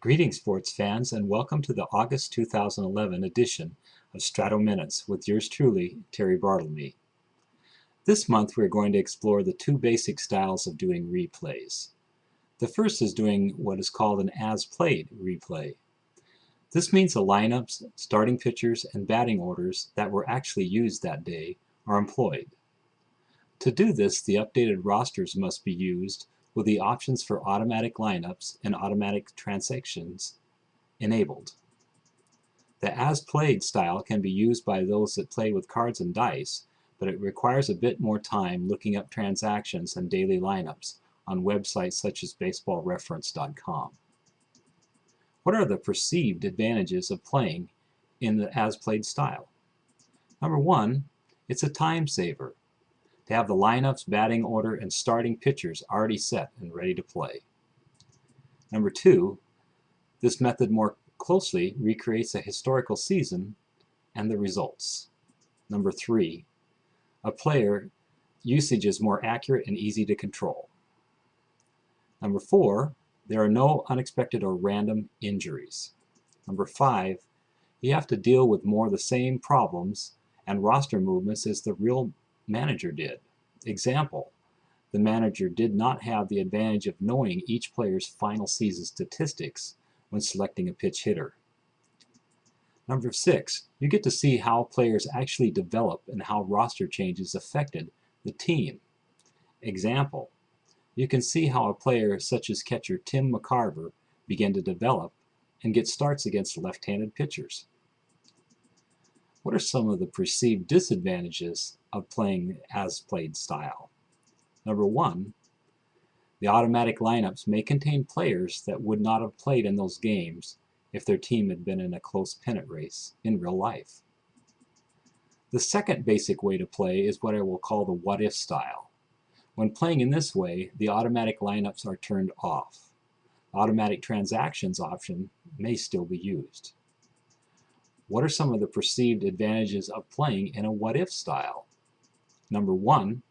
Greetings, sports fans, and welcome to the August 2011 edition of Strat-O Minutes with yours truly, Terry Bartlemy. This month we're going to explore the two basic styles of doing replays. The first is doing what is called an as-played replay. This means the lineups, starting pitchers, and batting orders that were actually used that day are employed. To do this, the updated rosters must be used with the options for automatic lineups and automatic transactions enabled. The as-played style can be used by those that play with cards and dice, but it requires a bit more time looking up transactions and daily lineups on websites such as baseballreference.com. What are the perceived advantages of playing in the as-played style? Number one, it's a time saver. To have the lineups, batting order, and starting pitchers already set and ready to play. Number two, this method more closely recreates a historical season and the results. Number three, a player usage is more accurate and easy to control. Number four, there are no unexpected or random injuries. Number five, you have to deal with more of the same problems and roster movements as the real manager did. Example, the manager did not have the advantage of knowing each player's final season statistics when selecting a pitch hitter. Number six, you get to see how players actually develop and how roster changes affected the team. Example, you can see how a player such as catcher Tim McCarver began to develop and get starts against left-handed pitchers. What are some of the perceived disadvantages of playing as-played style? Number one, the automatic lineups may contain players that would not have played in those games if their team had been in a close pennant race in real life. The second basic way to play is what I will call the what-if style. When playing in this way, the automatic lineups are turned off. Automatic transactions option may still be used. What are some of the perceived advantages of playing in a what-if style? Number one,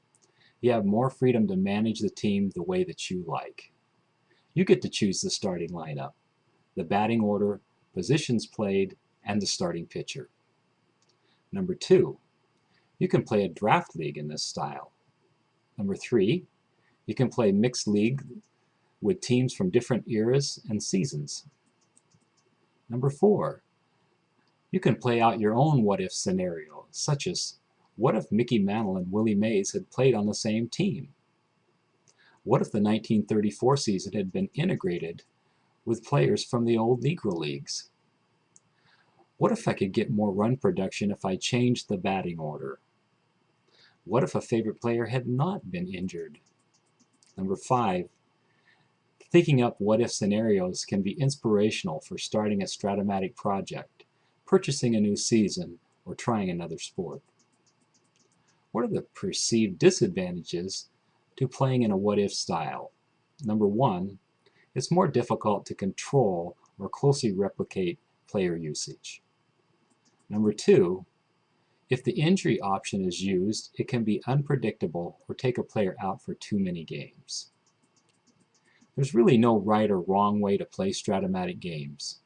you have more freedom to manage the team the way that you like. You get to choose the starting lineup, the batting order, positions played, and the starting pitcher. Number two, you can play a draft league in this style. Number three, you can play mixed league with teams from different eras and seasons. Number four, you can play out your own what-if scenario, such as, what if Mickey Mantle and Willie Mays had played on the same team? What if the 1934 season had been integrated with players from the old Negro Leagues? What if I could get more run production if I changed the batting order? What if a favorite player had not been injured? Number five, thinking up what-if scenarios can be inspirational for starting a Strat-O-Matic project, purchasing a new season, or trying another sport. What are the perceived disadvantages to playing in a what-if style? Number one, it's more difficult to control or closely replicate player usage. Number two, if the injury option is used, it can be unpredictable or take a player out for too many games. There's really no right or wrong way to play Strat-O-Matic games.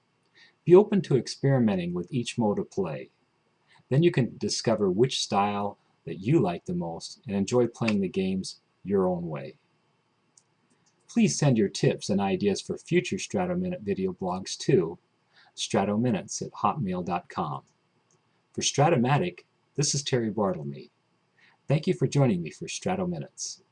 Be open to experimenting with each mode of play. Then you can discover which style that you like the most and enjoy playing the games your own way. Please send your tips and ideas for future Strat-O-Minute video blogs to stratominutes@hotmail.com. For Strat-O-Matic, this is Terry Bartlemy. Thank you for joining me for Strat-O Minutes.